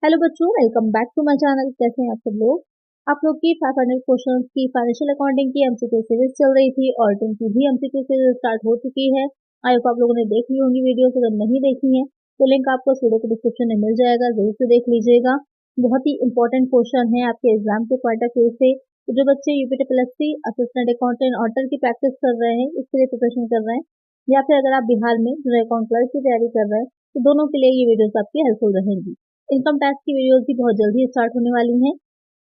Hello बच्चों, welcome back to my channel. कैसे हैं आप सब लोग। आप लोग की 500 क्वेश्चंस की फाइनेंशियल अकाउंटिंग की एमसीक्यू सीरीज चल रही थी और टेन की भी एमसीक्यू सीरीज स्टार्ट हो चुकी है। आई होप आप लोगों ने देख ली होंगी वीडियो। अगर नहीं देखी है तो लिंक आपको वीडियो के डिस्क्रिप्शन में मिल जाएगा, जरूर से देख लीजिएगा। बहुत ही इंपॉर्टेंट क्वेश्चन है आपके एग्जाम के पॉइंट ऑफ व्यू से। तो जो बच्चे यूपीटीपीएससी असिस्टेंट अकाउंटेंट ऑडिटर की प्रैक्टिस कर रहे हैं, इसके लिए प्रिपरेशन कर रहे हैं, या फिर अगर आप बिहार में जो अकाउंट क्लर्क की तैयारी कर रहे हैं, तो दोनों के लिए ये वीडियोस आपकी हेल्पफुल रहेंगी। इनकम टैक्स की वीडियोस भी बहुत जल्दी स्टार्ट होने वाली हैं,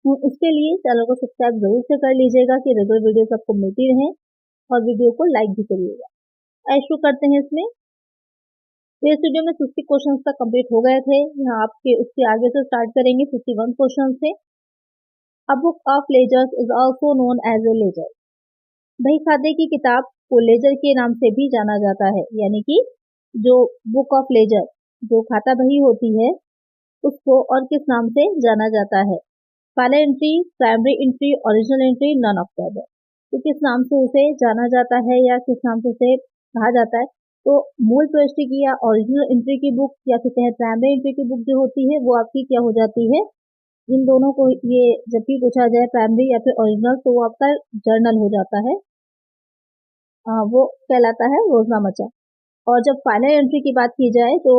तो इसके लिए चैनल को सब्सक्राइब जरूर से कर लीजिएगा कि रेगुलर वीडियोस आपको मिलती रहें, और वीडियो को लाइक भी करिएगा। आइए शुरू करते हैं इसमें। तो इस वीडियो में 50 क्वेश्चन तक कंप्लीट हो गए थे। यहाँ आपके उसके आगे से स्टार्ट करेंगे 51 क्वेश्चन से। A book of ledgers is also known as a ledger. बही खाते की किताब को लेजर के नाम से भी जाना जाता है, यानी कि जो बुक ऑफ लेजर, जो खाता बही होती है, उसको और किस नाम से जाना जाता है। Final entry, primary entry, original entry, none of the above. तो किस नाम से उसे जाना जाता है या किस नाम से उसे कहा जाता है। तो मूल प्रविष्टि की या ओरिजिनल एंट्री की बुक या फिर कहें प्राइमरी एंट्री की बुक जो होती है वो आपकी क्या हो जाती है। इन दोनों को ये जब भी पूछा जाए प्राइमरी या फिर ओरिजिनल, तो वो आपका जर्नल हो जाता है, वो कहलाता है रोजनामचा। और जब फाइनल एंट्री की बात की जाए तो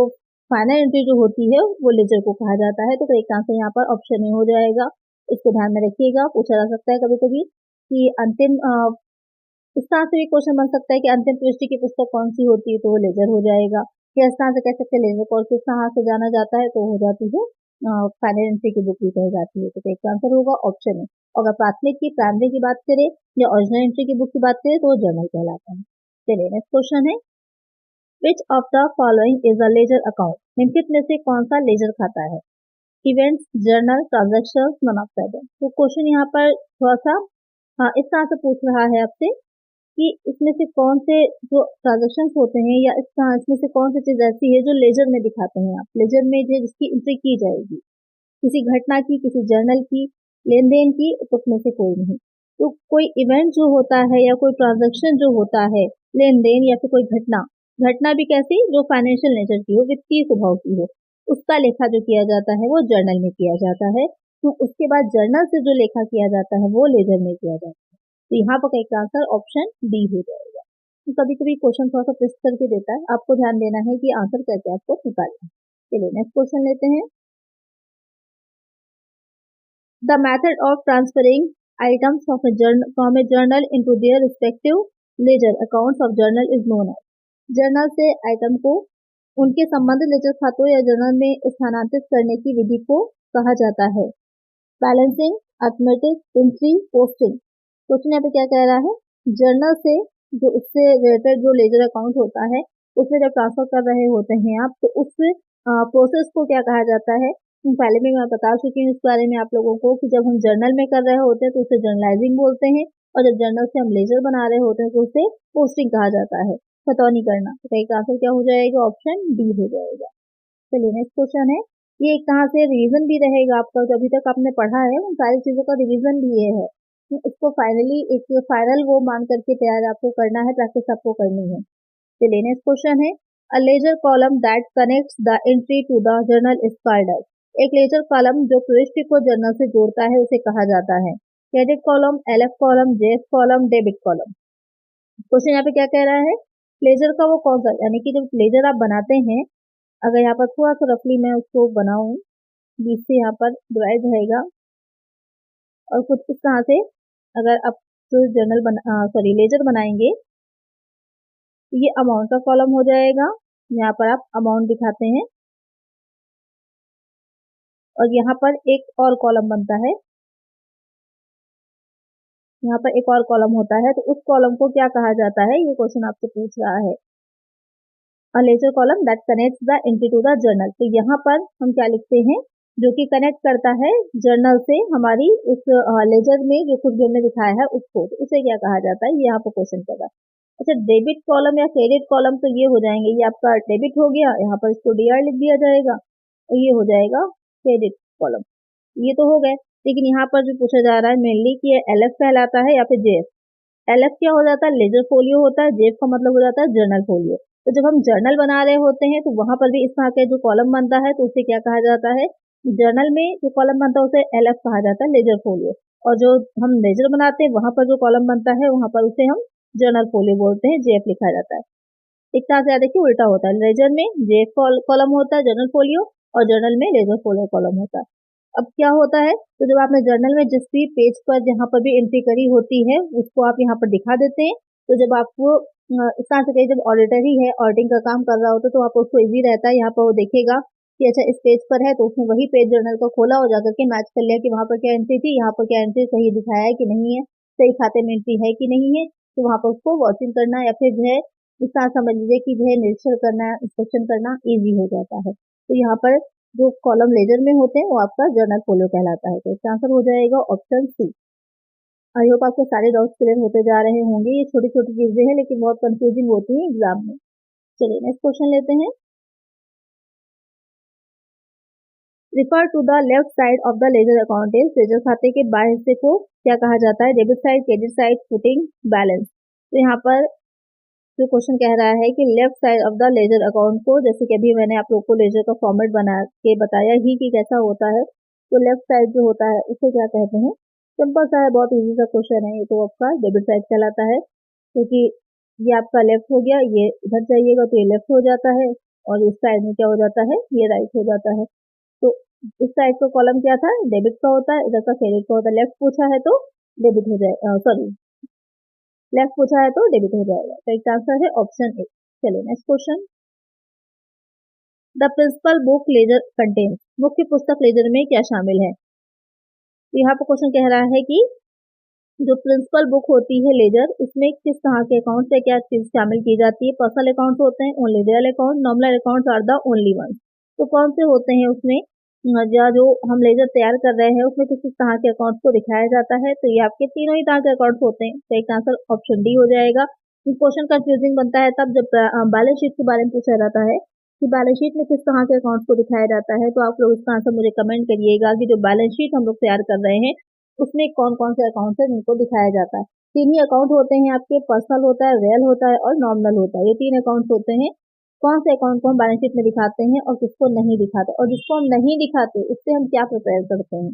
फाइनल एंट्री जो होती है वो लेजर को कहा जाता है। तो करेक्ट आंसर यहाँ पर ऑप्शन ए हो जाएगा। इसको ध्यान में रखिएगा, पूछा जा सकता है कभी कभी कि अंतिम इस तरह से भी क्वेश्चन बन सकता है कि अंतिम प्रविष्टि की पुस्तक कौन सी होती है, तो वो लेजर हो जाएगा। या इस तरह से कह सकते हैं लेजर को और किस तरह से जाना जाता है, तो हो जाती है फाइनल एंट्री की बुक भी कही जाती है। तो करेक्ट आंसर होगा ऑप्शन ए। अगर प्राथमिक की प्राइमरी की बात करें या ओरिजिनल एंट्री की बुक की बात करें तो वो जर्नल कहलाता है। चलिए नेक्स्ट क्वेश्चन है, which of the following is a ledger account. निम्नलिखित में से कौन सा लेजर खाता है। Events, journal, transaction, none of the above. तो क्वेश्चन यहाँ पर थोड़ा सा इस तरह से पूछ रहा है आपसे कि इसमें से कौन से जो ट्रांजेक्शन होते हैं या इस तरह इसमें से कौन सी चीज ऐसी है जो लेजर में दिखाते हैं आप, लेजर में जो जिसकी एंट्री की जाएगी, किसी घटना की, किसी जर्नल की, लेन देन की, उसमें से कोई नहीं। तो कोई इवेंट जो होता है या कोई ट्रांजेक्शन जो होता है, लेन देन या फिर कोई घटना, घटना भी कैसी जो फाइनेंशियल नेचर की हो, वित्तीय स्वभाव की हो, उसका लेखा जो किया जाता है वो जर्नल में किया जाता है। तो उसके बाद जर्नल से जो लेखा किया जाता है वो लेजर में किया जाता है। तो यहाँ पर एक आंसर ऑप्शन डी हो जाएगा। तो कभी कभी क्वेश्चन थोड़ा सा ट्विस्ट करके देता है, आपको ध्यान देना है कि आंसर कैसे आपको निकालना है। चलिए नेक्स्ट क्वेश्चन लेते हैं। The method of transferring items from a journal into their respective ledger accounts of journal is known as। Journal से आइटम को उनके संबंधित लेजर खातों या जर्नल में स्थानांतरित करने की विधि को कहा जाता है। Balancing, arithmetic, entry, posting. Question यहाँ पे क्या कह रहा है, जर्नल से जो उससे रिलेटेड जो लेजर अकाउंट होता है उसमें जब ट्रांसफर कर रहे होते हैं आप, तो उस प्रोसेस को क्या कहा जाता है। पहले भी मैं बता चुकी हूँ इस बारे में आप लोगों को कि जब हम जर्नल में कर रहे होते हैं तो उसे जर्नलाइजिंग बोलते हैं, और जब जर्नल से हम लेजर बना रहे होते हैं तो उसे पोस्टिंग कहा जाता है, खतौनी करना। तो इसका आंसर क्या हो जाएगा, ऑप्शन डी हो जाएगा। चलिए नेक्स्ट क्वेश्चन है, ये एक तरह से रिवीजन भी रहेगा आपका, जो अभी तक आपने पढ़ा है उन सारी चीजों का रिवीजन भी ये है। तो इसको फाइनली एक फाइनल वो मान करके तैयार आपको करना है, प्रैक्टिस आपको करनी है। चलिए नेक्स्ट क्वेश्चन है, a ledger column that connects the entry to the journal is called as. एक लेजर कॉलम जो प्रविष्टि को जर्नल से जोड़ता है उसे कहा जाता है। Credit column, LF column, JF column, debit column. Question यहाँ पे क्या कह रहा है, लेजर का वो कौन सा, यानी कि जब लेजर आप बनाते हैं, अगर यहाँ पर थोड़ा सा रफली मैं उसको बनाऊं, बीच से यहाँ पर डिवाइड रहेगा और कुछ इस तरह से अगर आप जो जर्नल लेजर बनाएंगे तो ये अमाउंट का कॉलम हो जाएगा। यहाँ पर आप अमाउंट दिखाते हैं और यहाँ पर एक और कॉलम बनता है, यहाँ पर एक और कॉलम होता है, तो उस कॉलम को क्या कहा जाता है, ये क्वेश्चन आपसे पूछ रहा है। A ledger column that connects the entry to the journal. तो यहाँ पर हम क्या लिखते हैं, जो कि कनेक्ट करता है जर्नल से हमारी उस लेजर में जो कुछ भी हमने दिखाया है उसको, तो उसे क्या कहा जाता है, ये यहाँ पर क्वेश्चन कर रहा है। अच्छा, डेबिट कॉलम या क्रेडिट कॉलम तो ये हो जाएंगे, ये आपका डेबिट हो गया, यहाँ पर इसको डीआर लिख दिया जाएगा और ये हो जाएगा क्रेडिट कॉलम। ये तो हो गए, लेकिन यहाँ पर जो पूछा जा रहा है मेनली कि एलएफ कहलाता है या फिर जेएफ। एलएफ क्या हो जाता है, लेजर फोलियो होता है, जेएफ का मतलब हो जाता है जर्नल फोलियो। तो जब हम जर्नल बना रहे होते हैं तो वहां पर भी इस तरह का जो कॉलम बनता है तो उसे क्या कहा जाता है, जर्नल में जो कॉलम बनता है उसे LF कहा जाता है, लेजर फोलियो। और जो हम लेजर बनाते हैं वहां पर जो कॉलम बनता है वहां पर उसे हम जर्नल फोलियो बोलते हैं, JF लिखा जाता है। एक तरह से देखिए उल्टा होता है, लेजर में JF कॉलम होता है जर्नल फोलियो, और जर्नल में लेजर फोलियो कॉलम होता है। अब क्या होता है, तो जब आपने जर्नल में जिस भी पेज पर जहां पर भी एंट्री करी होती है उसको आप यहाँ पर दिखा देते हैं। तो जब आपको इस तरह से कहीं जब ऑडिटर ही है, ऑडिटिंग का काम कर रहा होता है, तो आपको उसको इजी रहता है, यहाँ पर वो देखेगा कि अच्छा इस पेज पर है, तो उसने वही पेज जर्नल का खोला और जाकर के मैच कर लिया कि वहां पर क्या एंट्री थी, यहाँ पर क्या एंट्री सही दिखाया है कि नहीं है, सही खाते में एंट्री है कि नहीं है। तो वहां पर उसको वॉचिंग करना या फिर जो है इस तरह समझ लीजिए कि जो है निरीक्षण करना, इंस्पेक्शन करना इजी हो जाता है। तो यहाँ पर जो कॉलम लेजर में होते हैं वो आपका जर्नल फोलियो कहलाता है। तो इसका आंसर हो जाएगा ऑप्शन सी। आई होप आपके सारे डाउट्स क्लियर होते जा रहे होंगे। ये छोटी छोटी चीजें हैं लेकिन बहुत कंफ्यूजिंग होती हैं एग्जाम में। चलिए नेक्स्ट क्वेश्चन लेते हैं। Refer to the left side of the ledger account is, ledger खाते के बाएं हिस्से को क्या कहा जाता है, debit side, credit side, footing, balance. तो यहाँ पर जो क्वेश्चन कह रहा है कि left side of the ledger account को, जैसे कि अभी मैंने आप लोग को लेजर का फॉर्मेट बना के बताया ही कि कैसा होता है, तो लेफ्ट साइड जो होता है उसे क्या कहते हैं। सिंपल सा है, बहुत इजी सा क्वेश्चन है। ये तो आपका डेबिट साइड कहलाता है, क्योंकि ये आपका लेफ्ट हो गया, ये इधर जाइएगा तो ये लेफ्ट हो जाता है, और इस साइड में क्या हो जाता है, ये राइट हो जाता है। तो इस साइड का कॉलम क्या था, डेबिट का होता है, इधर का क्रेडिट का होता है। लेफ्ट पूछा है तो डेबिट हो जाए, सॉरी लेफ्ट पूछा है तो डेबिट हो जाएगा। तो इसका आंसर है ऑप्शन ए। चलिए next question. The principal book ledger contains, मुख्य पुस्तक लेजर में क्या शामिल है। तो यहाँ पर क्वेश्चन कह रहा है कि जो प्रिंसिपल बुक होती है लेजर, उसमें किस तरह के अकाउंट या क्या चीज शामिल की जाती है। पर्सनल अकाउंट होते हैं, only real account, nominal account are the only one. तो कौन से होते हैं उसमें, या जो हम लेजर तैयार कर रहे हैं उसमें किस तरह के अकाउंट को दिखाया जाता है। तो ये आपके तीनों ही तरह के अकाउंट होते हैं। तो एक आंसर ऑप्शन डी हो जाएगा। क्वेश्चन कंफ्यूजिंग बनता है तब जब बैलेंस शीट के बारे में पूछा जाता है कि बैलेंस शीट में किस तरह के अकाउंट को दिखाया जाता है। तो आप लोग इसका आंसर मुझे कमेंट करिएगा कि जो बैलेंस शीट हम लोग तैयार कर रहे हैं उसमें कौन कौन से अकाउंट है जिनको दिखाया जाता है। तीन ही अकाउंट होते हैं आपके, पर्सनल होता है, रियल होता है और नॉमिनल होता है। ये तीन अकाउंट होते हैं। कौन से अकाउंट को हम बैलेंस शीट में दिखाते हैं और किसको नहीं दिखाते, और जिसको हम नहीं दिखाते उससे हम क्या प्रिपेयर करते हैं।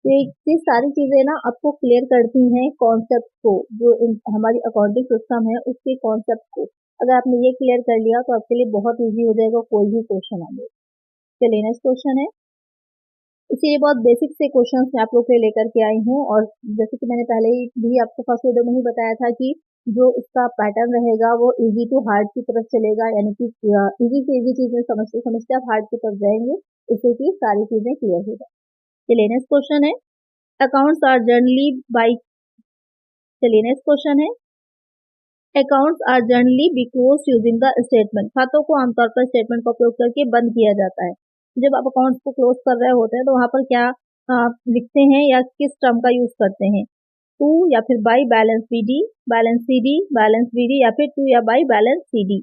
तो ये सारी चीजें ना आपको क्लियर करती हैं कॉन्सेप्ट को, जो हमारी अकाउंटिंग सिस्टम है उसके कॉन्सेप्ट को। अगर आपने ये क्लियर कर लिया तो आपके लिए बहुत इजी हो जाएगा कोई भी क्वेश्चन आगे। चलिए नेक्स्ट क्वेश्चन है। इसीलिए बहुत बेसिक से क्वेश्चंस मैं आप लोग के लिए लेकर के आई हूँ। और जैसे कि मैंने पहले ही भी आपको फर्स्ट वीडियो में ही बताया था कि जो इसका पैटर्न रहेगा वो इजी टू हार्ड की तरफ चलेगा, यानी कि इजी से इजी चीजें समझते समझते आप हार्ड की तरफ जाएंगे, इससे कि सारी चीजें क्लियर हो जाए। चलिए नेक्स्ट क्वेश्चन है। अकाउंट्स आर जनरली बाई, चलिए नेक्स्ट क्वेश्चन है। Accounts are generally be close using the statement, खातों को आमतौर पर स्टेटमेंट का उपयोग करके बंद किया जाता है। जब आप अकाउंट्स को क्लोज कर रहे होते हैं तो वहां पर क्या लिखते हैं या किस टर्म का यूज करते हैं, टू या फिर by balance BD, balance CD, balance BD, या फिर टू या बाई बैलेंस सीडी।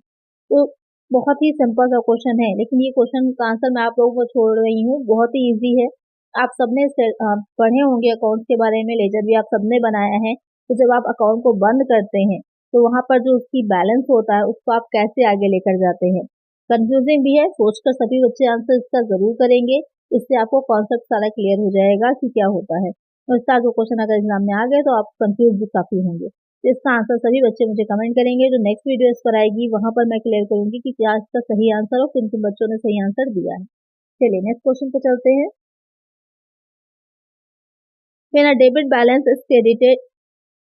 तो बहुत ही सिंपल सा क्वेश्चन है, लेकिन ये क्वेश्चन का आंसर मैं आप लोगों को छोड़ रही हूँ, बहुत ही इजी है। आप सबने पढ़े होंगे अकाउंट्स के बारे में, लेजर भी आप सबने बनाया है। तो जब आप अकाउंट को बंद करते हैं तो वहां पर जो उसकी बैलेंस होता है उसको आप कैसे आगे लेकर जाते हैं। कंफ्यूजिंग भी है, सोचकर सभी बच्चे आंसर इसका जरूर करेंगे, इससे आपको कॉन्सेप्ट सारा क्लियर हो जाएगा कि क्या होता है। और इसका जो क्वेश्चन अगर एग्जाम में आ गए तो आप कंफ्यूज भी काफी होंगे। तो इसका आंसर सभी बच्चे मुझे कमेंट करेंगे। जो नेक्स्ट वीडियो इस पर आएगी वहां पर मैं क्लियर करूंगी कि क्या इसका सही आंसर और किन किन बच्चों ने सही आंसर दिया है। चलिए नेक्स्ट क्वेश्चन पे चलते हैं। When a debit balance is credited,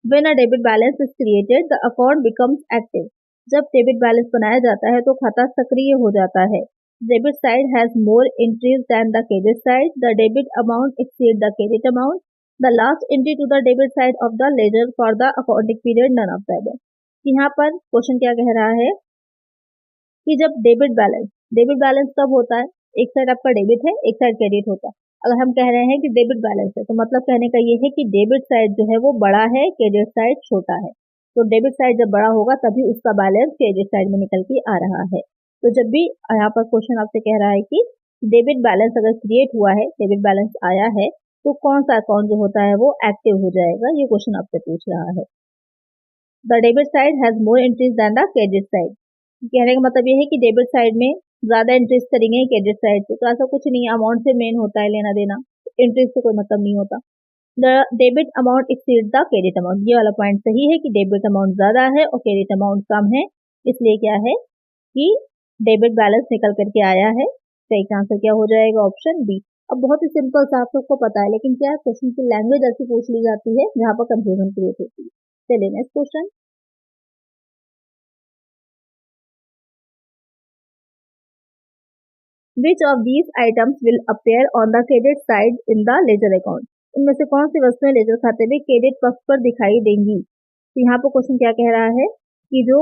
when a debit balance is created, the account becomes active. जब डेबिट बैलेंस बनाया जाता है तो खाता सक्रिय हो जाता है। Debit side has more entries than the credit side, the debit amount exceed the credit amount, the last entry to the debit side of the ledger for the accounting period none of the above. यहाँ पर question क्या कह रहा है कि जब debit balance कब होता है, एक साइड आपका डेबिट है एक साइड क्रेडिट होता है। अगर हम कह रहे हैं कि डेबिट बैलेंस है तो मतलब कहने का ये है कि डेबिट साइड जो है वो बड़ा है, क्रेडिट साइड छोटा है। तो डेबिट साइड जब बड़ा होगा तभी उसका बैलेंस क्रेडिट साइड में निकल के आ रहा है। तो जब भी यहाँ पर क्वेश्चन आपसे कह रहा है कि डेबिट बैलेंस अगर क्रिएट हुआ है, डेबिट बैलेंस आया है, तो कौन सा अकाउंट जो होता है वो एक्टिव हो जाएगा, ये क्वेश्चन आपसे पूछ रहा है। The debit side has more entries than the credit side, कहने का मतलब ये है कि डेबिट साइड में ज्यादा इंटरेस्ट करेंगे क्रेडिट साइड से, तो ऐसा कुछ नहीं है, अमाउंट से मेन होता है लेना देना, इंटरेस्ट से कोई मतलब नहीं होता। The debit amount exceed the credit amount, ये वाला पॉइंट सही है कि डेबिट अमाउंट ज्यादा है और क्रेडिट अमाउंट कम है, इसलिए क्या है कि डेबिट बैलेंस निकल करके आया है। सही का आंसर क्या हो जाएगा? Option B. अब बहुत ही सिंपल सा, आप सबको पता है, लेकिन क्या क्वेश्चन की लैंग्वेज ऐसी पूछ ली जाती है जहाँ पर कंफ्यूजन क्रिएट होती है। चलिए next question. Which of these items will appear on the credit side in the ledger account, इनमें से कौन सी वस्तुएं लेजर खाते में क्रेडिट पक्ष पर दिखाई देंगी? तो यहाँ पर क्वेश्चन क्या कह रहा है कि जो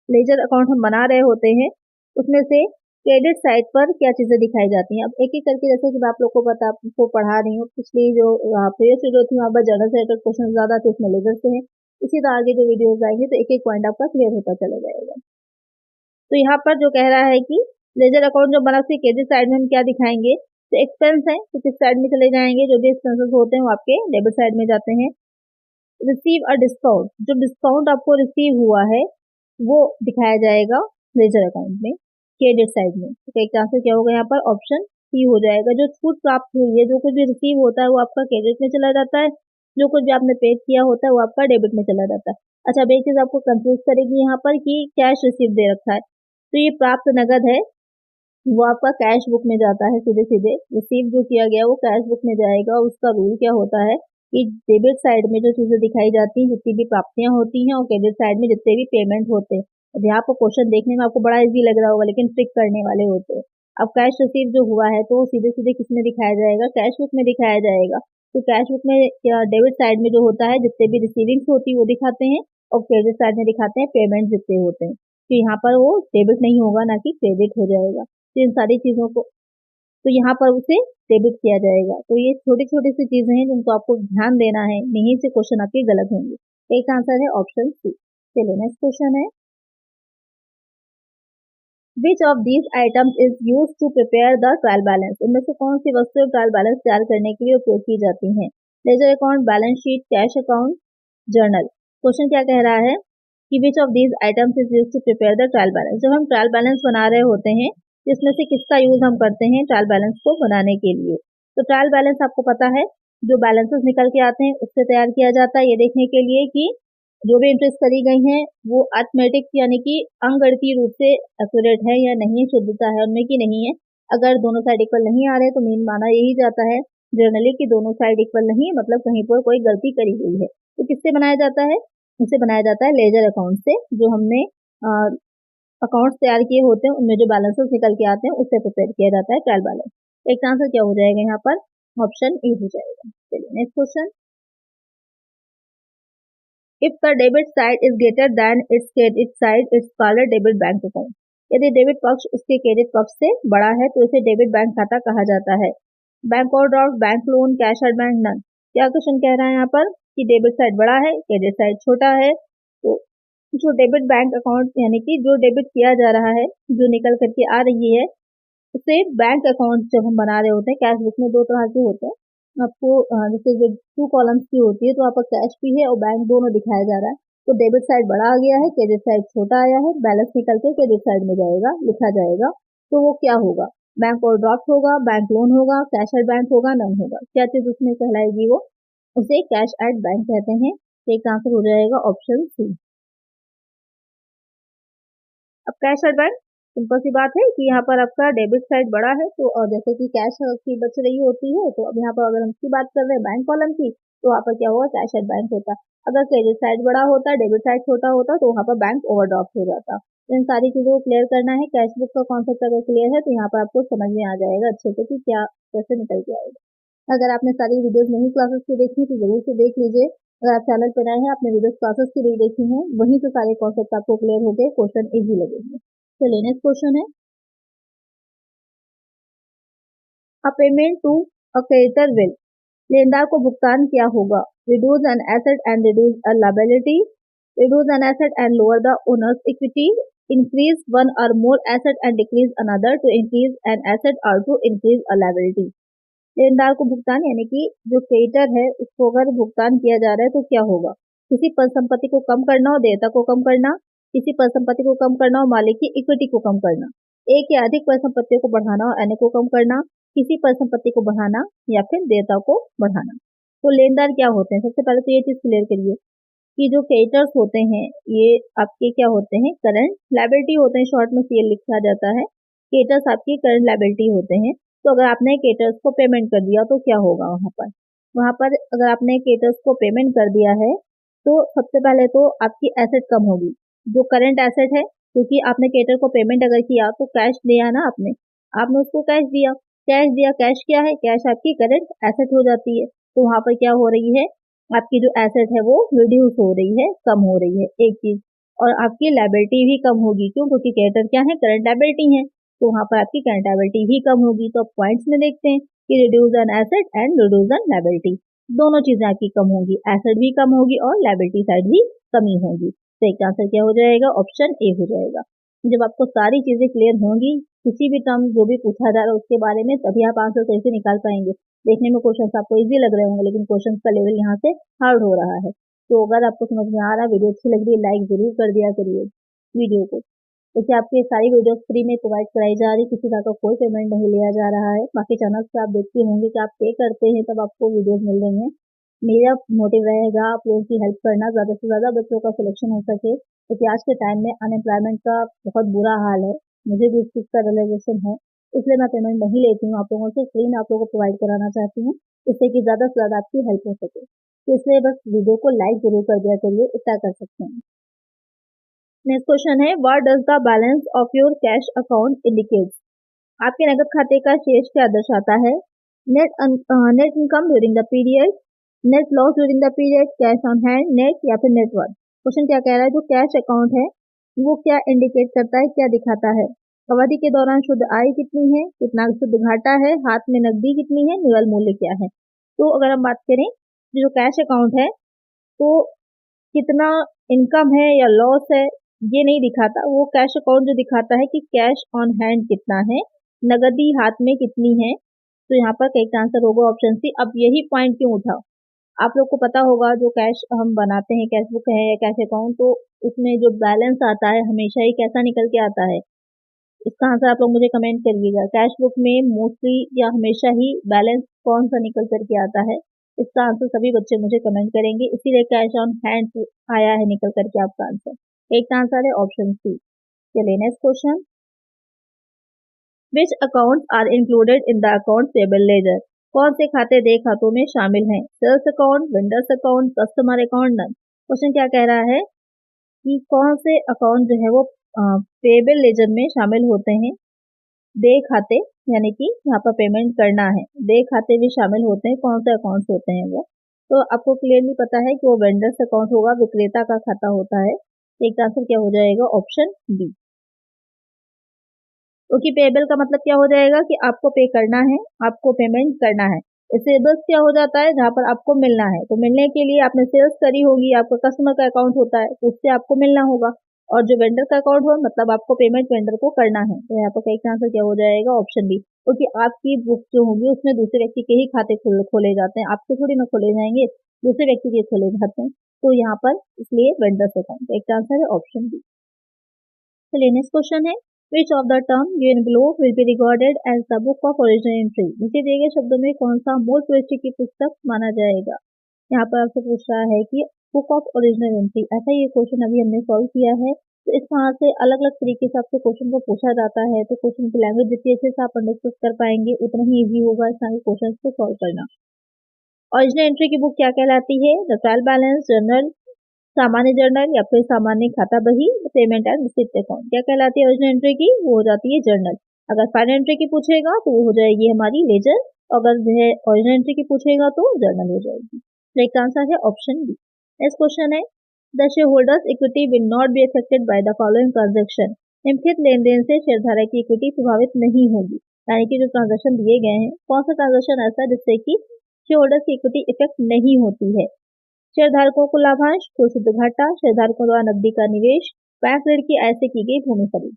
लेजर अकाउंट हम बना रहे होते हैं उसमें से क्रेडिट साइड पर क्या चीजें दिखाई जाती हैं। अब एक एक करके, जैसे कि मैं आप लोग को आपको पढ़ा रही हूँ, पिछली जो प्रीवियस वीडियो थी वहाँ पर जनरल से रिलेटेड क्वेश्चन ज्यादा थे, इसमें लेजर से है। इसी तरह आगे जो वीडियोस आएंगे तो एक एक पॉइंट आपका क्लियर होता चला जाएगा। तो यहाँ पर जो कह रहा है कि लेजर अकाउंट जो बना उसके क्रेडिट साइड में हम क्या दिखाएंगे, तो एक्सपेंस है तो किस साइड में चले जाएंगे, जो भी एक्सपेंसेस होते हैं वो आपके डेबिट साइड में जाते हैं। रिसीव अ डिस्काउंट, जो डिस्काउंट आपको रिसीव हुआ है वो दिखाया जाएगा लेजर अकाउंट में क्रेडिट साइड में। तो एक आंसर क्या होगा यहाँ पर? ऑप्शन सी हो जाएगा। जो छूट प्राप्त हुई है, जो कुछ भी रिसीव होता है वो आपका क्रेडिट में चला जाता है, जो कुछ भी आपने पे किया होता है वो आपका डेबिट में चला जाता है। अच्छा, अब एक चीज आपको कंफ्यूज करेगी यहाँ पर कि कैश रिसीव दे रखा है, तो ये प्राप्त नगद है, वो आपका कैश बुक में जाता है सीधे सीधे। रिसीव जो किया गया वो कैश बुक में जाएगा। उसका रूल क्या होता है कि डेबिट साइड में जो चीजें दिखाई जाती हैं, जितनी भी प्राप्तियां होती हैं, और क्रेडिट साइड में जितने भी पेमेंट होते हैं। अब यहाँ पर क्वेश्चन देखने में आपको बड़ा इजी लग रहा होगा, लेकिन ट्रिक करने वाले होते हैं। अब कैश रिसीव जो हुआ है तो सीधे सीधे किस में दिखाया जाएगा? कैश बुक में दिखाया जाएगा। तो कैश बुक में डेबिट साइड में जो होता है, जितने भी रिसीविंग्स होती है वो दिखाते हैं, और क्रेडिट साइड में दिखाते हैं पेमेंट जितने होते हैं। तो यहाँ पर वो डेबिट नहीं होगा, ना कि क्रेडिट हो जाएगा। तो इन सारी चीजों को, तो यहाँ पर उसे डेबिट किया जाएगा। तो ये छोटी छोटी सी चीजें हैं जिनको आपको ध्यान देना है, नहीं से क्वेश्चन आपके गलत होंगे। एक आंसर है ऑप्शन सी। चलिए नेक्स्ट क्वेश्चन है, which of these items is use to prepare the trial balance, इनमें से कौन सी वस्तुएं ट्रायल बैलेंस तैयार करने के लिए उपयोग की जाती हैं? Ledger account, balance sheet, cash account, journal. Question क्या कह रहा है कि which of these items is use to prepare the trial balance, जब हम ट्रायल बैलेंस बना रहे होते हैं इसमें से किसका यूज हम करते हैं ट्रायल बैलेंस को बनाने के लिए? तो ट्रायल बैलेंस आपको पता है, जो बैलेंसेस निकल के आते हैं उससे तैयार किया जाता है, ये देखने के लिए कि जो भी एंट्रीज करी गई हैं वो अर्थमेटिक यानी कि अंकगणितीय रूप से एक्यूरेट है या नहीं, शुद्धता है उनमें की नहीं है। अगर दोनों साइड इक्वल नहीं आ रहे तो मेन माना यही जाता है जनरली कि दोनों साइड इक्वल नहीं है, मतलब कहीं पर कोई गलती करी गई है। तो किससे बनाया जाता है? इसे बनाया जाता है लेजर अकाउंट से, जो हमने अकाउंट्स तैयार किए होते हैं उनमें जो बैलेंसेस निकल के आते हैं उससे प्रिपेयर किया जाता है ट्रायल बैलेंस। एक आंसर क्या हो जाएगा यहाँ पर? ऑप्शन ए हो जाएगा। चलिए next question, if the debit side is greater than it's credit side it's called debit bank account, यदि डेबिट पक्ष उसके क्रेडिट पक्ष से बड़ा है तो इसे डेबिट बैंक खाता कहा जाता है। Bank overdraft, bank loan, cash at bank, none. क्या क्वेश्चन कह रहा है यहाँ पर कि डेबिट साइड बड़ा है, क्रेडिट साइड छोटा है, तो जो डेबिट बैंक अकाउंट यानी कि जो डेबिट किया जा रहा है, जो निकल करके आ रही है, उसे बैंक अकाउंट जब हम बना रहे होते हैं, कैश बुक में दो तरह के होते हैं आपको, जैसे जो 2 कॉलम्स की होती है तो आपका कैश भी है और बैंक दोनों दिखाया जा रहा है। तो डेबिट साइड बड़ा आ गया है, क्रेडिट साइड छोटा आया है, बैलेंस निकल के क्रेडिट साइड में जाएगा, लिखा जाएगा। तो वो क्या होगा? बैंक ओवरड्राफ्ट होगा, बैंक लोन होगा, कैश एट बैंक होगा, नन होगा। क्या चीज उसमें कहलाएगी? वो उसे कैश एट बैंक कहते हैं। एक आंसर हो जाएगा ऑप्शन सी। अब कैश एट बैंक, सिंपल सी बात है कि यहाँ पर आपका डेबिट साइड बड़ा है, तो और जैसे कि कैश की बच रही होती है, तो अब यहाँ पर अगर हम इसकी बात कर रहे हैं बैंक कॉलम की, तो वहाँ पर क्या होगा? कैश एट बैंक होता। अगर क्रेडिट साइड बड़ा होता, डेबिट साइड छोटा होता, तो वहाँ पर बैंक ओवरड्राफ्ट हो जाता। तो इन सारी चीजों को क्लियर करना है। कैश बुक का कॉन्सेप्ट अगर क्लियर है तो यहाँ पर आपको समझ में आ जाएगा अच्छे से कि क्या कैसे निकल के आएगा। अगर आपने सारी वीडियोस नहीं क्लासेस की देखी तो जरूर से देख लीजिए। अगर आप चैनल पर नए हैं, आपने वीडियोस क्लासेस की नहीं देखी हैं, वहीं से सारे कॉन्सेप्ट आपको क्लियर हो गए, क्वेश्चन इजी लगेंगे। चलिए नेक्स्ट क्वेश्चन है, a payment to a creditor will, लेनदार को भुगतान क्या होगा? Reduce an asset and reduce a liability, reduce an asset and lower the owner's equity, increase one or more asset and decrease another, to increase an asset or to increase a liability. लेनदार को भुगतान यानी कि जो creditor है उसको अगर भुगतान किया जा रहा है तो क्या होगा? किसी परिसंपत्ति को कम करना और देयता को कम करना, किसी परिसंपत्ति को कम करना और मालिक की इक्विटी को कम करना। एक या अधिक परिसंपत्तियों को बढ़ाना और अन्य को कम करना, किसी परिसंपत्ति को बढ़ाना या फिर देयता को बढ़ाना। तो लेनदार क्या होते हैं? सबसे पहले तो ये चीज क्लियर करिए कि जो क्रेडिटर्स होते हैं ये आपके क्या होते हैं? करंट लायबिलिटी होते हैं, शॉर्ट में सीएल लिखा जाता है। क्रेडिटर्स आपकी करंट लायबिलिटी होते हैं। तो अगर आपने क्रेडिटर्स को पेमेंट कर दिया तो क्या होगा वहां पर अगर आपने क्रेडिटर्स को पेमेंट कर दिया है तो सबसे पहले तो आपकी एसेट कम होगी, जो करंट एसेट है, क्योंकि आपने क्रेडिटर को पेमेंट अगर किया तो कैश दिया ना आपने उसको कैश दिया, कैश क्या है? कैश आपकी करंट एसेट हो जाती है। तो वहां पर क्या हो रही है? आपकी जो एसेट है वो रिड्यूस हो रही है, कम हो रही है, एक चीज। और आपकी लायबिलिटी भी कम होगी, क्यों? क्योंकि क्रेडिटर क्या है? करंट लायबिलिटी है, तो वहां पर आपकी करंट लायबिलिटी भी कम होगी। तो पॉइंट्स में देखते हैं कि reduce an asset and reduce an liability, दोनों चीजें आपकी कम होगी, एसेट भी कम होगी और लायबिलिटी साइड भी कमी होगी। तो एक आंसर क्या हो जाएगा? ऑप्शन ए हो जाएगा। जब आपको सारी चीजें क्लियर होंगी, किसी भी टर्म जो भी पूछा जा रहा है उसके बारे में, तभी आप आंसर सही से निकाल पाएंगे। देखने में क्वेश्चन आपको इजी लग रहे होंगे, लेकिन क्वेश्चन का लेवल यहाँ से हार्ड हो रहा है। तो अगर आपको समझ में आ रहा है, वीडियो अच्छी लग रही है, लाइक जरूर कर दिया करिए वीडियो को। क्योंकि आपको ये सारी वीडियोस फ्री में प्रोवाइड कराई जा रही, किसी तरह का कोई पेमेंट नहीं लिया जा रहा है। बाकी चैनल से आप देखते होंगे कि आप पे करते हैं तब आपको वीडियोस मिल रही हैं। मेरा मोटिव रहेगा आप लोगों की हेल्प करना, ज़्यादा से ज़्यादा बच्चों का सिलेक्शन हो सके, क्योंकि आज के टाइम में अनएम्प्लॉयमेंट का बहुत बुरा हाल है। मुझे भी इस चीज़ का रियलाइजेशन है, इसलिए मैं पेमेंट नहीं लेती हूँ आप लोगों से, फ्री में आप लोगों को प्रोवाइड कराना चाहती हूँ, इससे कि ज़्यादा से ज़्यादा आपकी हेल्प हो सके। तो इसलिए बस वीडियो को लाइक जरूर कर दिया करिए, इतना कर सकते हैं। नेक्स्ट क्वेश्चन है, what does the balance of your cash account indicates? आपके नगद खाते का शेष क्या दर्शाता है? Net income during the period, net loss during the period, cash on hand, net या फिर नेटवर्थ। क्वेश्चन क्या कह रहा है? जो कैश अकाउंट है वो क्या इंडिकेट करता है, क्या दिखाता है? अवधि के दौरान शुद्ध आय कितनी है, कितना शुद्ध घाटा है, हाथ में नकदी कितनी है, निवल मूल्य क्या है? तो अगर हम बात करें जो कैश अकाउंट है तो कितना इनकम है या लॉस है ये नहीं दिखाता। वो कैश अकाउंट जो दिखाता है कि कैश ऑन हैंड कितना है, नगदी हाथ में कितनी है। तो यहाँ पर करेक्ट आंसर होगा ऑप्शन सी। अब यही पॉइंट क्यों उठा? आप लोग को पता होगा जो कैश हम बनाते हैं, कैश बुक है या कैश अकाउंट, तो उसमें जो बैलेंस आता है हमेशा ही कैसा निकल के आता है? इसका आंसर आप लोग मुझे कमेंट करिएगा। कैश बुक में मोस्टली या हमेशा ही बैलेंस कौन सा निकल करके आता है? इसका आंसर सभी बच्चे मुझे कमेंट करेंगे, इसीलिए कैश ऑन हैंड आया है निकल करके आपका आंसर। एक आंसर है ऑप्शन सी। चलिए next question, which account are included in the account payable ledger? कौन से खाते देय खातों में शामिल हैं? Sales account, vendors account, customer account, none. Question क्या कह रहा है कि कौन से अकाउंट जो है वो पेबल लेजर में शामिल होते हैं? देय खाते, यानी कि यहाँ पर पेमेंट करना है, देय खाते भी शामिल होते हैं। कौन से अकाउंट्स होते हैं वो? तो आपको क्लियरली पता है कि वो वेंडर्स अकाउंट होगा, विक्रेता का खाता होता है। एक आंसर क्या हो जाएगा? Option B. क्योंकि पेबल का मतलब क्या हो जाएगा कि आपको पे करना है, आपको पेमेंट करना है। रिसीवेबल्स क्या हो जाता है? जहाँ पर आपको मिलना है, तो मिलने के लिए आपने सेल्स करी होगी, आपका कस्टमर का अकाउंट होता है, तो उससे आपको मिलना होगा। और जो वेंडर का अकाउंट हो मतलब आपको पेमेंट वेंडर को करना है। तो यहाँ पर करेक्ट आंसर क्या हो जाएगा? Option B. क्योंकि आपकी बुक जो होगी उसमें दूसरे व्यक्ति के ही खाते खोले जाते हैं, आपके थोड़ी ना खोले जाएंगे, दूसरे व्यक्ति के खोले जाते हैं। तो यहाँ पर इसलिए वेंडर्स अकाउंट। एक आंसर है ऑप्शन बी। चलिए नेक्स्ट क्वेश्चन है, which of the term given below will be regarded as the book of original entry? नीचे दिए गए शब्दों में कौन सा मूल प्रविष्टि की पुस्तक माना जाएगा? यहाँ पर आपसे पूछ रहा है कि बुक ऑफ ओरिजिनल एंट्री, ऐसा ये क्वेश्चन अभी हमने सॉल्व किया है। तो इस तरह से अलग अलग तरीके से आपसे क्वेश्चन को पूछा जाता है, तो क्वेश्चन की लैंग्वेज जितनी अच्छे से आप अंडरस्टैंड कर पाएंगे उतना ही ईजी होगा इस तरह के क्वेश्चन को सॉल्व करना। ओरिजिनल एंट्री की बुक क्या कहलाती है? द ट्रायल बैलेंस जर्नल, सामान्य जर्नल या फिर सामान्य खाता बही, पेमेंट एंड रिसिप्ट अकाउंट। क्या कहलाती है ओरिजिनल एंट्री की? वो हो जाती है जर्नल। अगर फाइनल एंट्री की पूछेगा तो वो हो जाएगी हमारी लेजर, अगर जो है ओरिजिनल एंट्री की पूछेगा तो जर्नल हो जाएगी। तो एक आंसर है ऑप्शन बी। नेक्स्ट क्वेश्चन है, the share holders equity will not be affected by the following transaction? निम्नलिखित लेन देन से शेयरधारक की इक्विटी प्रभावित नहीं होगी। यानी कि जो ट्रांजेक्शन दिए गए हैं, कौन सा ट्रांजेक्शन ऐसा जिससे कि शेयर होल्डर्स की इक्विटी इफेक्ट नहीं होती है? शेयरधारकों को लाभांश, कुल शुद्ध घाटा, शेयरधारकों द्वारा नकदी का निवेश, बैंक ऋण की आय से की गई भूमि खरीद।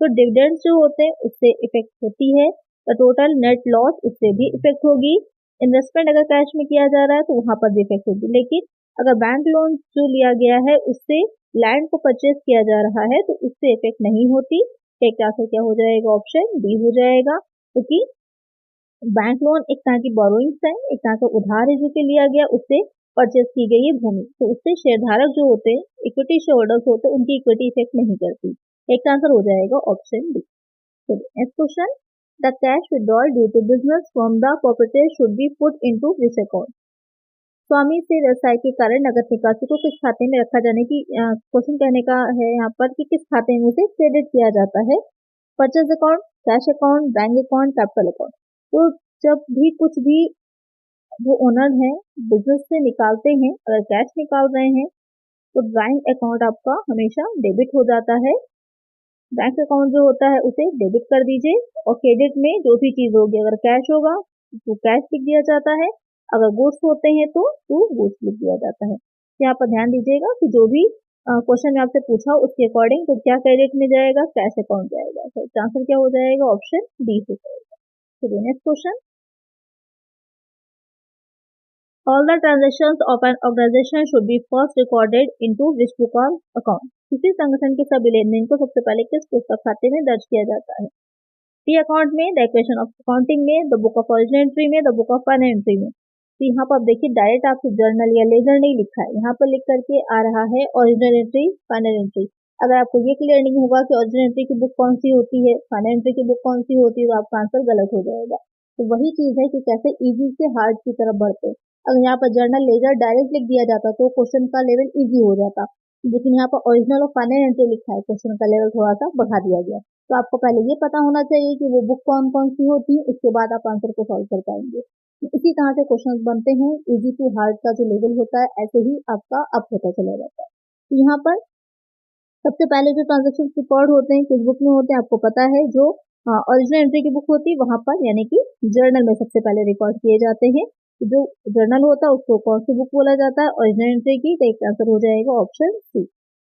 तो डिविडेंड्स जो होते हैं उससे इफेक्ट होती है, तो टोटल नेट लॉस उससे भी इफेक्ट होगी। इन्वेस्टमेंट अगर कैश में किया जा रहा है तो वहां पर भी इफेक्ट होगी। लेकिन अगर बैंक लोन जो लिया गया है उससे लैंड को परचेज किया जा रहा है तो उससे इफेक्ट नहीं होती। एक आंसर क्या हो जाएगा, ऑप्शन डी हो जाएगा, क्योंकि बैंक लोन एक तरह की बोरोइंग्स है, एक तरह का उधार है जो कि लिया गया, उससे परचेज की गई है भूमि, तो उससे शेयरधारक जो होते हैं, इक्विटी शेयर होल्डर्स होते हैं, उनकी इक्विटी इफेक्ट नहीं करती। एक आंसर हो जाएगा option D. Next question, the cash withdrawal due to business from the property should be put into which account. स्वामी से व्यवसाय के कारण नगद निकासी को किस खाते में रखा जाने की क्वेश्चन कहने का है यहाँ पर कि किस खाते में उसे क्रेडिट किया जाता है, purchase account, cash account, bank account, capital account. तो जब भी कुछ भी जो ओनर है बिजनेस से निकालते हैं, अगर कैश निकाल रहे हैं तो बैंक अकाउंट आपका हमेशा डेबिट हो जाता है, बैंक अकाउंट जो होता है उसे डेबिट कर दीजिए, और क्रेडिट में जो भी चीज होगी, अगर कैश होगा तो कैश लिख दिया जाता है, अगर गुड्स होते हैं तो गुड्स लिख दिया जाता है। तो यहाँ पर ध्यान दीजिएगा कि जो भी क्वेश्चन में आपसे पूछा उसके अकॉर्डिंग तो क्या क्रेडिट में जाएगा, कैश अकाउंट जाएगा। तो इसका आंसर क्या हो जाएगा, ऑप्शन डी हो जाएगा। चलिए next question, all the transactions of an organization should be first recorded into which book or account। किसी संगठन के सभी लेन देन को सबसे पहले किस पुस्तक खाते में दर्ज किया जाता है, टी अकाउंट में, द इक्वेशन ऑफ अकाउंटिंग में, the book of original entry में, the book of final entry में। तो यहाँ पर आप देखिए डायरेक्ट आपसे जर्नल या लेजर नहीं लिखा है, यहाँ पर लिख करके आ रहा है ओरिजिनल एंट्री, फाइनल एंट्री। अगर आपको ये क्लियर नहीं होगा कि ओरिजिनल एंट्री की बुक कौन सी होती है, फाइनल एंट्री की बुक कौन सी होती है, तो आपका आंसर गलत हो जाएगा। तो वही चीज है कि कैसे इजी से हार्ड की तरफ बढ़ते। अगर यहाँ पर जर्नल लेजर डायरेक्ट लिख दिया जाता तो क्वेश्चन का लेवल इजी हो जाता, लेकिन यहाँ पर ओरिजिनल और फाइनल एंट्री लिखा है, क्वेश्चन का लेवल थोड़ा सा बढ़ा दिया गया। तो आपको पहले ये पता होना चाहिए कि वो बुक कौन कौन सी होती है, उसके बाद आप आंसर को सॉल्व कर पाएंगे। इसी तरह से क्वेश्चंस बनते हैं, इजी टू हार्ड का जो लेवल होता है ऐसे ही आपका अप होता चला जाता है। तो यहाँ पर सबसे पहले जो ट्रांजेक्शन रिकॉर्ड होते हैं किस बुक में होते हैं, आपको पता है जो ओरिजिनल एंट्री की बुक होती है वहां पर, यानी कि जर्नल में सबसे पहले रिकॉर्ड किए जाते हैं। जो जर्नल होता है उसको कौन सी बुक बोला जाता है, ओरिजिनल एंट्री की। तो एक आंसर हो जाएगा ऑप्शन सी।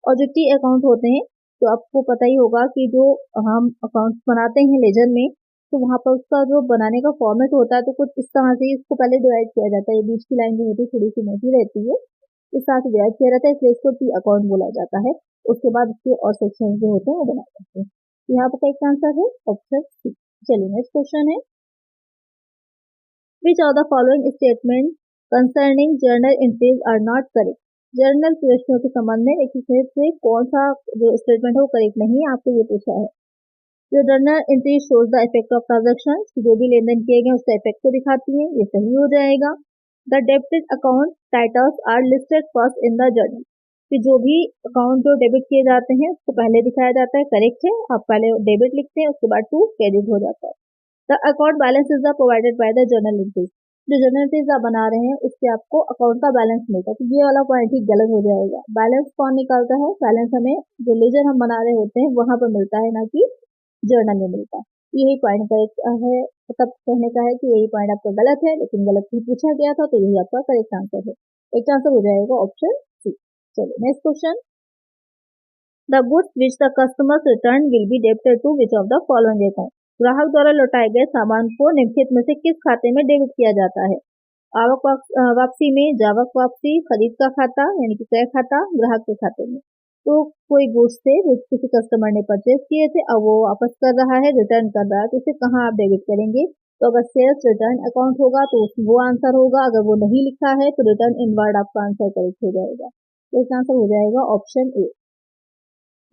और जो टी अकाउंट होते हैं तो आपको पता ही होगा कि जो हम अकाउंट्स बनाते हैं लेजर में, तो वहां पर उसका जो बनाने का फॉर्मेट होता है तो कुछ इस तरह से इसको पहले डिवाइड किया जाता है, ये बीच की लाइन जो होती है थोड़ी सी मोटी रहती है, इस तरह से डिवाइड किया जाता है, इसलिए इसको टी अकाउंट बोला जाता है। उसके बाद इसके और सेक्शन जो होते हैं वो बनाए जाते हैं। तो यहाँ पर एक आंसर है ऑप्शन सी। चलिए नेक्स्ट क्वेश्चन है, which of the following statement concerning journal entries are not correct. Journal प्रश्नों के संबंध में एक से कौन सा जो स्टेटमेंट है वो करेक्ट नहीं है, आपको ये पूछा है। जो journal entry shows the effect of transaction, जो भी लेन देन किए गए उसका इफेक्ट को दिखाती है, ये सही हो जाएगा। The debited account titles are listed first in the journal, कि जो भी अकाउंट जो डेबिट किए जाते हैं उसको पहले दिखाया जाता है, करेक्ट है। आप पहले डेबिट लिखते हैं उसके बाद टू क्रेडिट हो जाता है। The account balance is the provided by the journal entries, जो जर्नल एंट्रीज आप बना रहे हैं उससे आपको अकाउंट का बैलेंस मिलता है, तो ये वाला पॉइंट ही गलत हो जाएगा। बैलेंस कौन निकालता है, बैलेंस हमें जो लेजर हम बना रहे होते हैं वहां पर मिलता है, ना कि जर्नल में मिलता है। यही पॉइंट करेक्ट है, मतलब कहने का है कि यही पॉइंट आपका गलत है, लेकिन गलत ही पूछा गया था तो यही आपका करेक्ट आंसर है। एक आंसर हो जाएगा ऑप्शन सी। चलिए next question, the goods which the customers return will be debited to which of the following account. ग्राहक द्वारा लौटाए गए सामान को निम्नलिखित में से किस खाते में डेबिट किया जाता है, आवक वापसी में, जावक वापसी, खरीद का खाता यानी कि क्रय खाता, ग्राहक के खाते में। तो कोई गुड्स थे जो किसी कस्टमर ने परचेज किए थे, अब वो वापस कर रहा है, रिटर्न कर रहा है, तो इसे कहाँ आप डेबिट करेंगे। तो अगर सेल्स रिटर्न अकाउंट होगा तो वो आंसर होगा, अगर वो नहीं लिखा है तो रिटर्न इनवर्ड आपका आंसर करेक्ट हो जाएगा। तो इसका आंसर हो जाएगा ऑप्शन ए।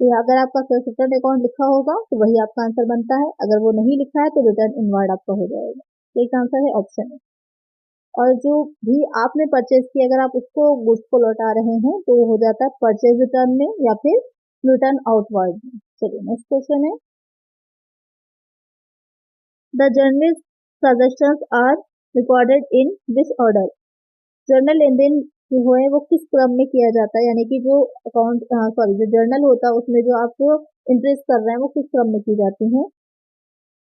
तो अगर आपका सेल्स रिटर्न अकाउंट लिखा होगा तो वही आपका आंसर बनता है, अगर वो नहीं लिखा है तो रिटर्न इनवर्ड आपका हो जाएगा। तो इसका आंसर है ऑप्शन ए। और जो भी आपने परचेज किया अगर आप उसको गुड्स को लौटा रहे हैं तो वो हो जाता है परचेज रिटर्न में या फिर रिटर्न आउटवर्ड में। चलिए नेक्स्ट क्वेश्चन है, the journal transactions are recorded in this order. Journal लेन देन जो है वो किस क्रम में किया जाता है, यानी कि जो अकाउंट जो जर्नल होता है उसमें जो आप इंट्रीज कर रहे हैं वो किस क्रम में की जाती है,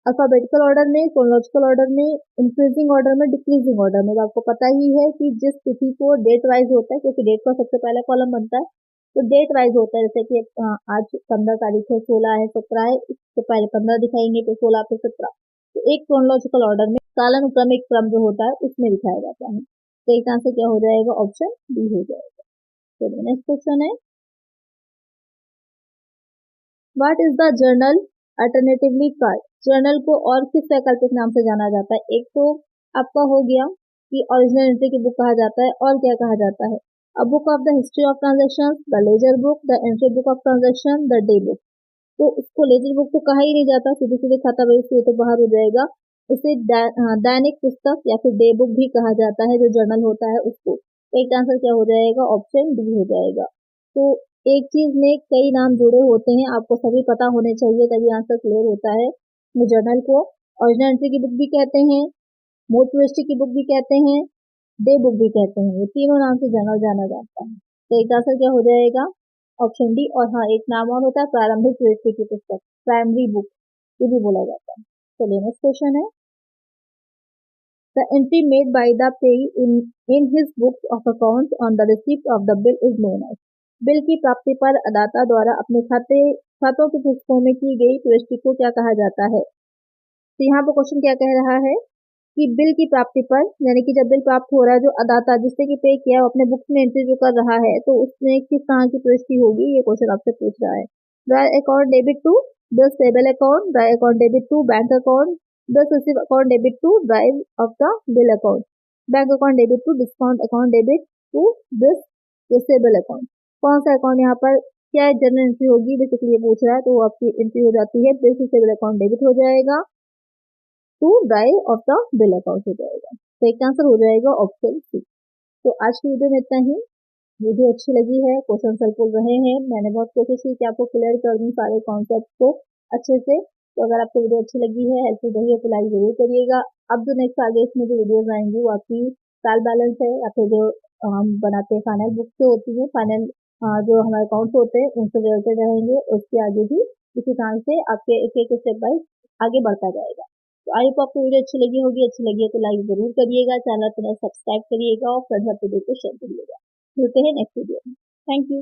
अल्फाबेटिकल ऑर्डर में, क्रोनोलॉजिकल ऑर्डर में, इंक्रीजिंग ऑर्डर में, डिक्रीजिंग ऑर्डर में। तो आपको पता ही है कि जिस तिथि को डेट वाइज होता है, क्योंकि डेट का सबसे पहला कॉलम बनता है, तो डेट वाइज होता है, जैसे कि आज 15 तारीख है, 16 है, 17 है, इससे पहले 15 दिखाएंगे फिर 16 फिर 17। तो एक क्रोनोलॉजिकल ऑर्डर में कालानुक्रमिक क्रम जो होता है उसमें दिखाया जाता है। तो एक आंसर क्या हो जाएगा, ऑप्शन डी हो जाएगा। चलिए नेक्स्ट क्वेश्चन है, what is the journal alternatively card, journal को और किस वैकल्पिक नाम से जाना जाता है? एक तो आपका हो गया कि ओरिजिनल एंट्री की बुक कहा जाता है, और क्या कहा जाता है? अ book of the history of transaction, the laser book, the entry book of transaction, the day book. तो उसको लेजर बुक तो कहा ही नहीं जाता, सीधे सीधे खाता बही से तो बाहर हो जाएगा। इसे दैनिक पुस्तक या फिर डे बुक भी कहा जाता है, जो जर्नल होता है उसको। एक आंसर क्या हो जाएगा? ऑप्शन डी हो जाएगा। तो एक चीज में कई नाम जुड़े होते हैं, आपको सभी पता होने चाहिए, तभी आंसर क्लियर होता है। जर्नल को ओरिजिनल एंट्री की बुक भी कहते हैं, मोटिवेस्टी की बुक भी कहते हैं, डे बुक भी कहते हैं। ये तीनों नाम से जर्नल जाना जाता है। तो एक आंसर क्या हो जाएगा? Option D. और हाँ, एक नाम और होता है प्रारंभिक प्रवृत्ति की पुस्तक, प्राइमरी बुक, ये भी बोला जाता है। चलिए नेक्स्ट क्वेश्चन है, the entry made by the payee in his books of accounts on the receipt of the bill is known as. Bill की प्राप्ति पर अदाता द्वारा अपने खातों की पुस्तकों में की गई प्रविष्टि को क्या कहा जाता है? तो यहाँ पर क्वेश्चन क्या कह रहा है कि बिल की प्राप्ति पर, यानी कि जब बिल प्राप्त हो रहा है, जो अदाता जिसने की पे किया है, वो अपने बुक्स में एंट्री जो कर रहा है, तो उसमें किस तरह की प्रविष्टि होगी, ये क्वेश्चन आपसे पूछ रहा है। Dry account debit to this table account, dry account debit to bank account, this receive account debit to drive of the bill account, bank account debit to discount account debit to this receivable account. कौन सा account यहाँ पर क्या general entry होगी, basically ये पूछ रहा है, तो वो आपकी एंट्री हो जाती है, दिस रिसेबल अकाउंट डेबिट हो जाएगा to drive of the bill account हो जाएगा। तो एक आंसर हो जाएगा ऑप्शन सी। तो आज की वीडियो में इतना ही। वीडियो अच्छी लगी है, क्वेश्चन हेल्पफुल रहे हैं, मैंने बहुत कोशिश की कि आपको क्लियर कर दूं सारे कॉन्सेप्ट को अच्छे से। तो अगर आपको वीडियो अच्छी लगी है, हेल्पफुल रही है, तो लाइक जरूर करिएगा। अब जो नेक्स्ट आगे इसमें जो वीडियोज आएंगी वो आपकी ट्रायल बैलेंस है, या फिर जो हम बनाते हैं फाइनल बुक से होती है, फाइनल जो हमारे अकाउंट्स होते हैं उनसे रिलेटेड रहेंगे। उसके आगे भी इसी तरह से आपके एक एक स्टेप बाय आगे बढ़ता जाएगा। तो आई होप आपको वीडियो अच्छी लगी होगी, अच्छी लगी है तो लाइक जरूर करिएगा, चैनल को सब्सक्राइब करिएगा और फ्रेंड्स को शेयर करिएगा। मिलते हैं नेक्स्ट वीडियो में। Thank you.